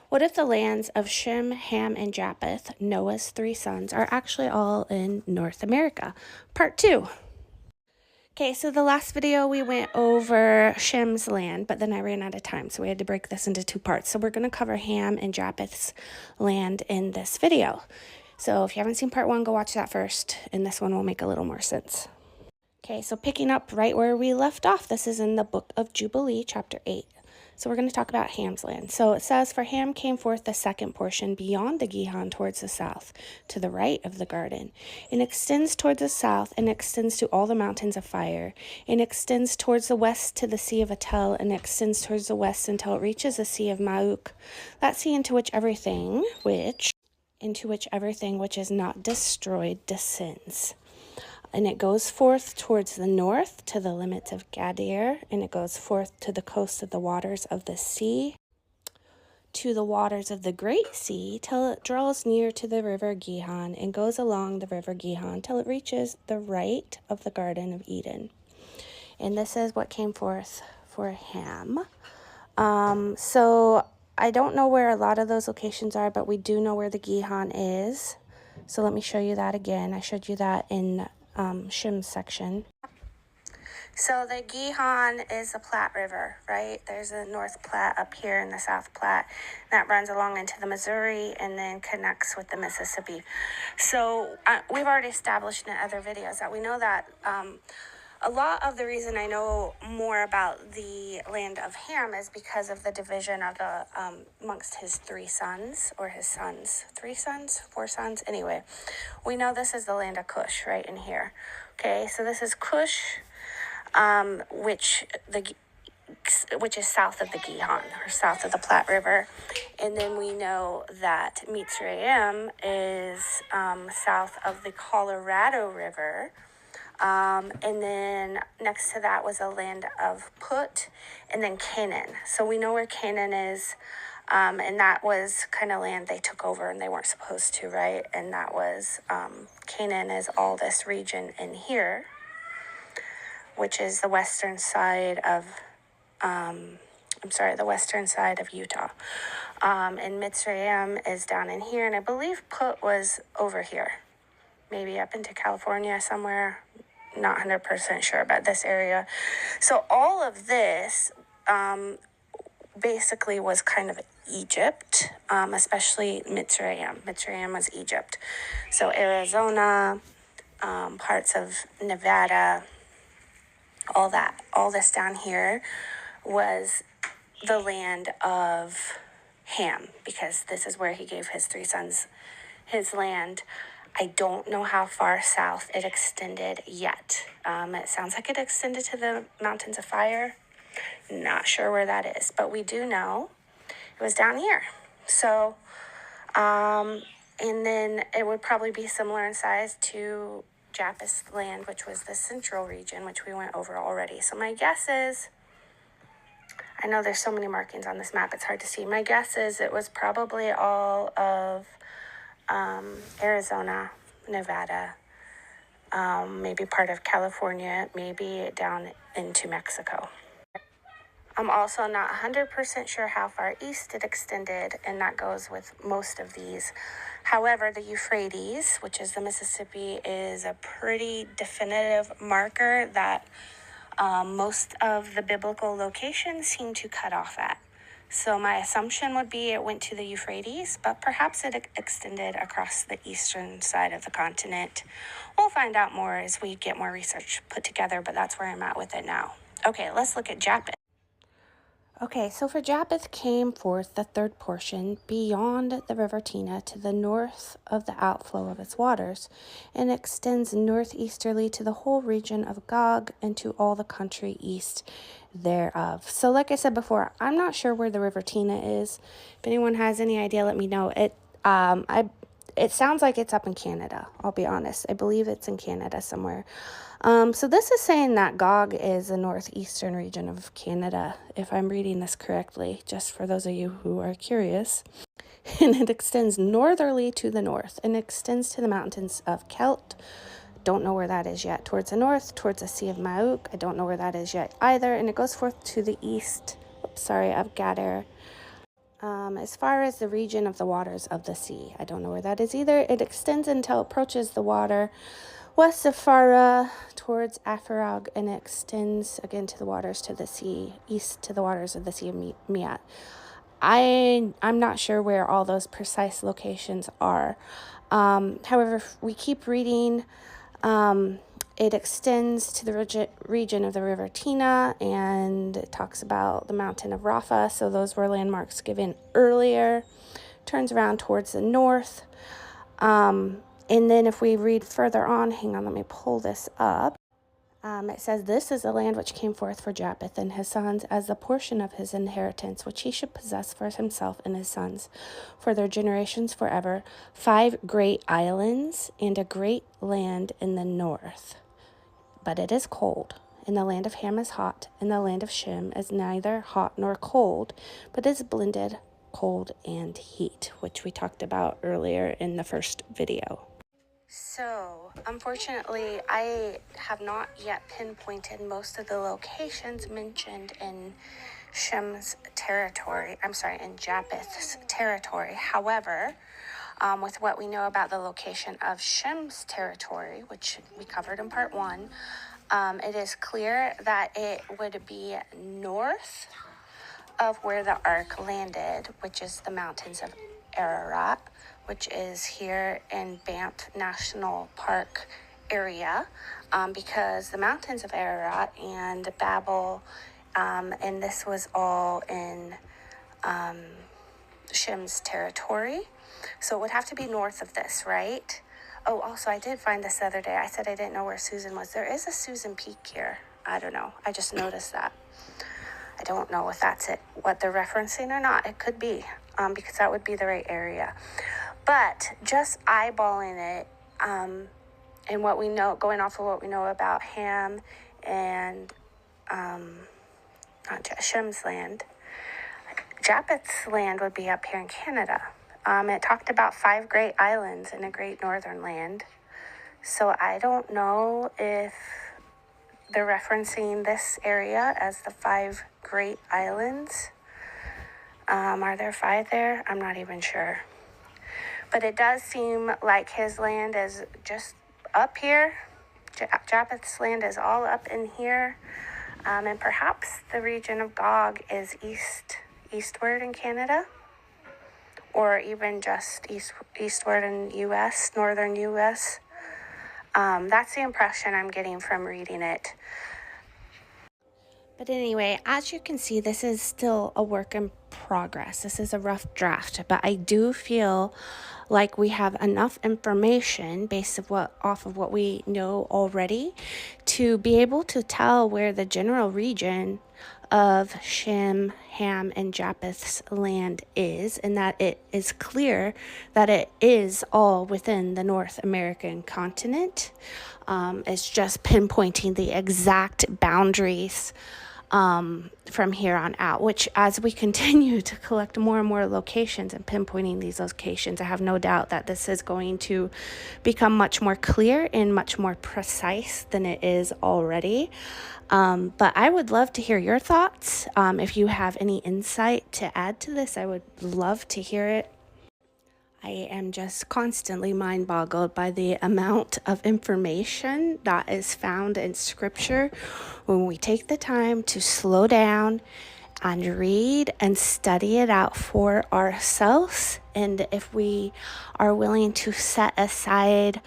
What if the lands of Shem, Ham, and Japheth, Noah's 3 sons, are actually all in North America? Part 2. Okay, so the last video we went over Shem's land, but then I ran out of time, so we had to break this into 2 parts. So we're going to cover Ham and Japheth's land in this video. So if you haven't seen part 1, go watch that first, and this one will make a little more sense. Okay, so picking up right where we left off, this is in the book of Jubilee, chapter 8. So we're going to talk about Ham's land. So it says, "For Ham came forth the second portion beyond the Gihon towards the south, to the right of the garden, and extends towards the south, and extends to all the mountains of fire, and extends towards the west to the sea of Atel, and extends towards the west until it reaches the sea of Mauk, that sea into which everything which is not destroyed descends. And it goes forth towards the north to the limits of Gadir, and it goes forth to the coast of the waters of the sea, to the waters of the great sea, till it draws near to the river Gihon, and goes along the river Gihon till it reaches the right of the Garden of Eden." And this is what came forth for Ham. So I don't know where a lot of those locations are, but we do know where the Gihon is. So let me show you that again. I showed you that in Shem's section. So the Gihon is the Platte River, right? There's a North Platte up here in the South Platte that runs along into the Missouri and then connects with the Mississippi. So we've already established in other videos that we know that a lot of the reason I know more about the land of Ham is because of the division of the amongst his 3 sons, or his sons, 3 sons, 4 sons. Anyway, we know this is the land of Cush right in here. Okay, so this is Cush, which is south of the Gihon, or south of the Platte River. And then we know that Mitzrayim is south of the Colorado River. And then next to that was a land of Put, and then Canaan. So we know where Canaan is, and that was kind of land they took over and they weren't supposed to, right? And that was, Canaan is all this region in here, which is the western side of, the western side of Utah. And Mitzrayim is down in here, and I believe Put was over here, maybe up into California somewhere. Not 100% sure about this area. So all of this basically was kind of Egypt, especially Mitzrayim. Mitzrayim was Egypt. So Arizona, parts of Nevada, all this down here was the land of Ham, because this is where he gave his 3 sons his land. I don't know how far south it extended yet. It sounds like it extended to the mountains of fire. Not sure where that is, but we do know it was down here. So, and then it would probably be similar in size to Japheth's land, which was the central region, which we went over already. So my guess is, I know there's so many markings on this map, it's hard to see. My guess is it was probably all of Arizona, Nevada, maybe part of California, maybe down into Mexico. I'm also not 100% sure how far east it extended, and that goes with most of these. However, the Euphrates, which is the Mississippi, is a pretty definitive marker that most of the biblical locations seem to cut off at. So my assumption would be it went to the Euphrates, but perhaps it extended across the eastern side of the continent. We'll find out more as we get more research put together, but that's where I'm at with it now. Okay, let's look at Japheth. Okay, so for Japheth came forth the 3rd portion beyond the river Tina to the north of the outflow of its waters, and extends northeasterly to the whole region of Gog and to all the country east thereof. So like I said before, I'm not sure where the river Tina is. If anyone has any idea, let me know. It sounds like it's up in Canada, I'll be honest. I believe it's in Canada somewhere. So this is saying that Gog is the northeastern region of Canada, if I'm reading this correctly, just for those of you who are curious. And it extends northerly to the north, and extends to the mountains of Kelt. Don't know where that is yet. Towards the north, towards the Sea of Mauk. I don't know where that is yet either. And it goes forth to the east, of Gadir, As far as the region of the waters of the sea, I don't know where that is either. It extends until it approaches the water west of Farah towards Afarag, and it extends again to the waters to the sea, east to the waters of the Sea of Miat. I'm not sure where all those precise locations are. However, if we keep reading, it extends to the region of the River Tina, and it talks about the mountain of Rapha. So those were landmarks given earlier. Turns around towards the north. And then if we read further on, hang on, let me pull this up. It says, "This is the land which came forth for Japheth and his sons as the portion of his inheritance, which he should possess for himself and his sons, for their generations forever, 5 great islands and a great land in the north. But it is cold, and the land of Ham is hot, and the land of Shem is neither hot nor cold, but is blended cold and heat," which we talked about earlier in the first video. So, unfortunately, I have not yet pinpointed most of the locations mentioned in Shem's territory. I'm sorry, in Japheth's territory. However, with what we know about the location of Shem's territory, which we covered in part 1, it is clear that it would be north of where the ark landed, which is the mountains of Ararat, which is here in Banff National Park area, because the mountains of Ararat and Babel, and this was all in Shem's territory. So it would have to be north of this, right? Oh, also, I did find this the other day. I said I didn't know where Susan was. There is a Susan Peak here. I don't know. I just noticed that. I don't know if that's it, what they're referencing or not. It could be, because that would be the right area. But just eyeballing it, and what we know, going off of what we know about Ham and Shem's land, Japheth's land would be up here in Canada. It talked about 5 great islands and a great northern land. So I don't know if they're referencing this area as the 5 great islands. Are there 5 there? I'm not even sure. But it does seem like his land is just up here. Japheth's land is all up in here. And perhaps the region of Gog is eastward in Canada, or even just eastward in U.S., northern U.S. That's the impression I'm getting from reading it. But anyway, as you can see, this is still a work in progress. This is a rough draft, but I do feel like we have enough information based off of what we know already to be able to tell where the general region of Shem, Ham, and Japheth's land is, and that it is clear that it is all within the North American continent. It's just pinpointing the exact boundaries from here on out, which as we continue to collect more and more locations and pinpointing these locations, I have no doubt that this is going to become much more clear and much more precise than it is already. But I would love to hear your thoughts. If you have any insight to add to this, I would love to hear it. I am just constantly mind-boggled by the amount of information that is found in Scripture when we take the time to slow down and read and study it out for ourselves. And if we are willing to set aside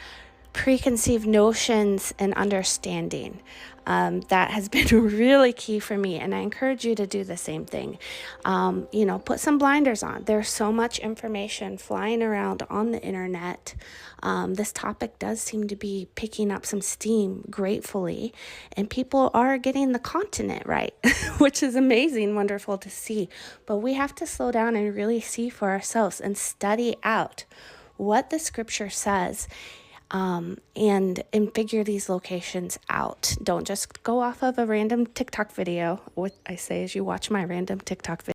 preconceived notions and understanding, that has been really key for me, and I encourage you to do the same thing. Put some blinders on. There's so much information flying around on the internet. This topic does seem to be picking up some steam gratefully, and people are getting the continent right, which is amazing, wonderful to see. But we have to slow down and really see for ourselves and study out what the Scripture says, and figure these locations out. Don't just go off of a random TikTok video. What I say is you watch my random TikTok video.